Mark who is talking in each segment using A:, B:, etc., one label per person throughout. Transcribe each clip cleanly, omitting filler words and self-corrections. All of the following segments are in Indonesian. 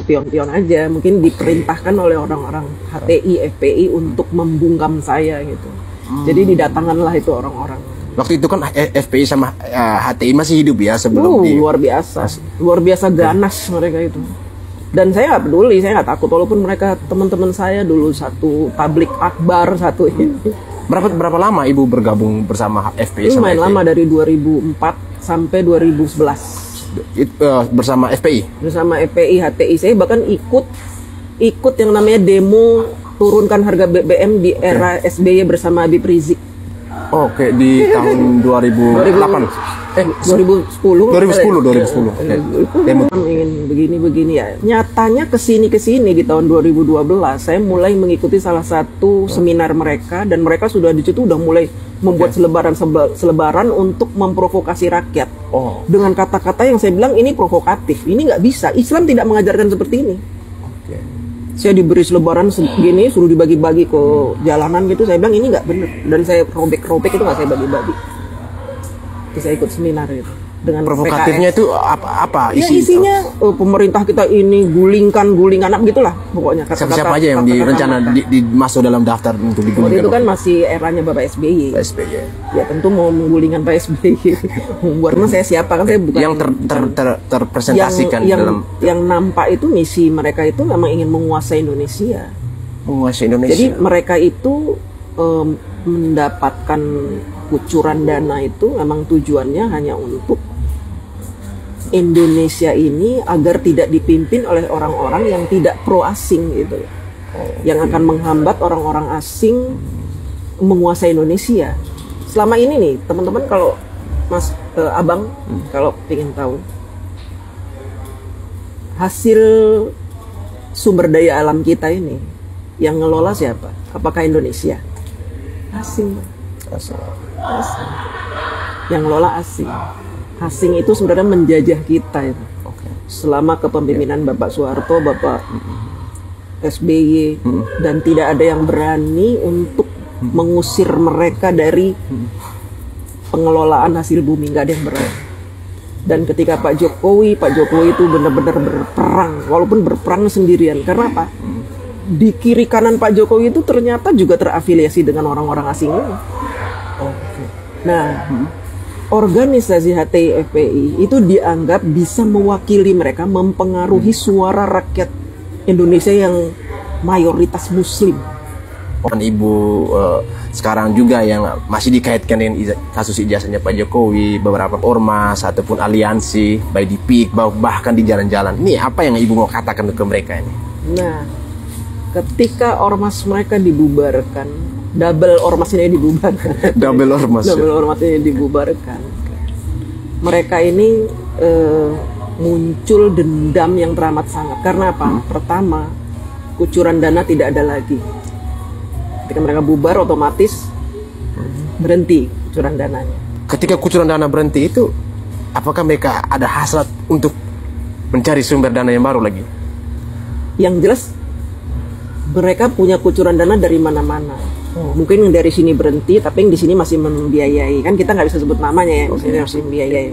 A: spion-spion aja, mungkin diperintahkan oleh orang-orang HTI, FPI untuk membungkam saya gitu. Jadi didatangkanlah itu orang-orang.
B: Waktu itu kan FPI sama HTI masih hidup ya sebelum
A: luar biasa ganas mereka itu. Dan saya nggak peduli, saya nggak takut walaupun mereka teman-teman saya dulu satu tablik akbar satu ini.
B: Berapa lama Ibu bergabung bersama FPI?
A: Lumayan lama, dari 2004 sampai 2011.
B: Bersama FPI?
A: Bersama FPI, HTI. Saya bahkan ikut yang namanya demo turunkan harga BBM di era SBY bersama Habib Rizik.
B: Oke, di tahun 2008.
A: 2010.
B: Demo.
A: Ingin begini ya. Nyatanya kesini di tahun 2012 saya mulai mengikuti salah satu seminar mereka, dan mereka sudah di situ udah mulai membuat selebaran untuk memprovokasi rakyat. Dengan kata-kata yang saya bilang ini provokatif. Ini nggak bisa. Islam tidak mengajarkan seperti ini. Saya diberi selebaran segini, suruh dibagi-bagi ke jalanan gitu. Saya bilang ini nggak benar, dan saya robek-robek itu nggak saya bagi-bagi. Terus saya ikut seminar itu dengan
B: provokatifnya
A: PKS.
B: itu apa
A: ya, isinya pemerintah kita ini guling anak gitulah pokoknya.
B: Siapa aja yang direncana masuk dalam daftar untuk digulingkan?
A: Itu kan masih eranya Bapak SBY. Ya tentu mau menggulingkan Pak SBY. Karena saya siapa kan, saya bukan
B: yang terpresentasikan
A: yang nampak itu misi mereka itu memang ingin menguasai Indonesia. Jadi mereka itu mendapatkan kucuran dana itu memang tujuannya hanya untuk Indonesia ini agar tidak dipimpin oleh orang-orang yang tidak pro asing gitu, yang akan menghambat orang-orang asing menguasai Indonesia. Selama ini nih teman-teman, kalau Abang kalau ingin tahu hasil sumber daya alam kita ini yang ngelola siapa? Apakah Indonesia? Asing. Yang ngelola asing. Asing itu sebenarnya menjajah kita itu. Selama kepemimpinan Bapak Soeharto, Bapak SBY, dan tidak ada yang berani untuk mengusir mereka dari pengelolaan hasil bumi, nggak ada yang berani. Dan ketika Pak Jokowi itu benar-benar berperang, walaupun berperang sendirian. Karena apa? Di kiri kanan Pak Jokowi itu ternyata juga terafiliasi dengan orang-orang asing ini. Nah, organisasi HTI FPI itu dianggap bisa mewakili mereka, mempengaruhi suara rakyat Indonesia yang mayoritas Muslim.
B: Ibu sekarang juga yang masih dikaitkan dengan kasus ijazahnya Pak Jokowi, beberapa ormas ataupun aliansi, baik di PIK bahkan di jalan-jalan. Ini apa yang Ibu mau katakan ke mereka ini?
A: Nah, ketika ormas mereka dibubarkan, double ormas ini dibubarkan.
B: Double ormas
A: ini dibubarkan. Mereka ini muncul dendam yang teramat sangat. Karena apa? Pertama, kucuran dana tidak ada lagi. Ketika mereka bubar, otomatis berhenti kucuran dananya.
B: Ketika kucuran dana berhenti itu, apakah mereka ada hasrat untuk mencari sumber dana yang baru lagi?
A: Yang jelas, mereka punya kucuran dana dari mana-mana. Mungkin dari sini berhenti, tapi yang di sini masih membiayai. Kan kita nggak bisa sebut namanya ya, masih membiayai.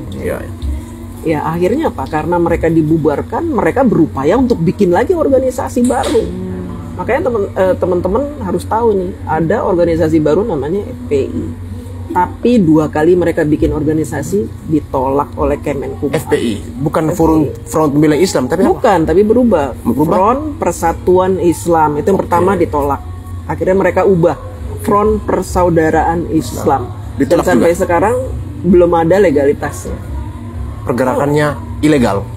A: Ya akhirnya apa? Karena mereka dibubarkan, mereka berupaya untuk bikin lagi organisasi baru. Makanya teman-teman harus tahu nih, ada organisasi baru namanya FPI. Tapi 2 kali mereka bikin organisasi ditolak oleh Kemenkumham.
B: FPI bukan Front Pembela Islam, tapi
A: bukan, tapi berubah. Front Persatuan Islam itu yang pertama ditolak. Akhirnya mereka ubah Front Persaudaraan Islam. Dan sampai sekarang belum ada legalitasnya.
B: Pergerakannya ilegal.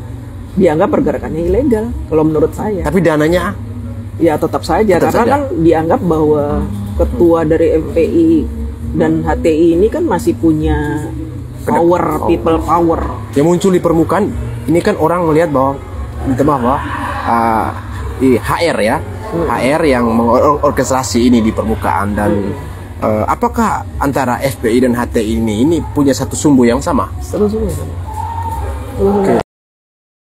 A: Dianggap pergerakannya ilegal kalau menurut saya.
B: Tapi dananya
A: ya tetap saja, karena kan dianggap bahwa ketua dari FPI dan HTI ini kan masih punya power, people power.
B: Yang muncul di permukaan ini kan orang melihat bahwa HR ya, HR yang mengorkestrasi ini di permukaan. Dan apakah antara FPI dan HTI ini punya satu sumbu yang sama?
A: Satu sumbu.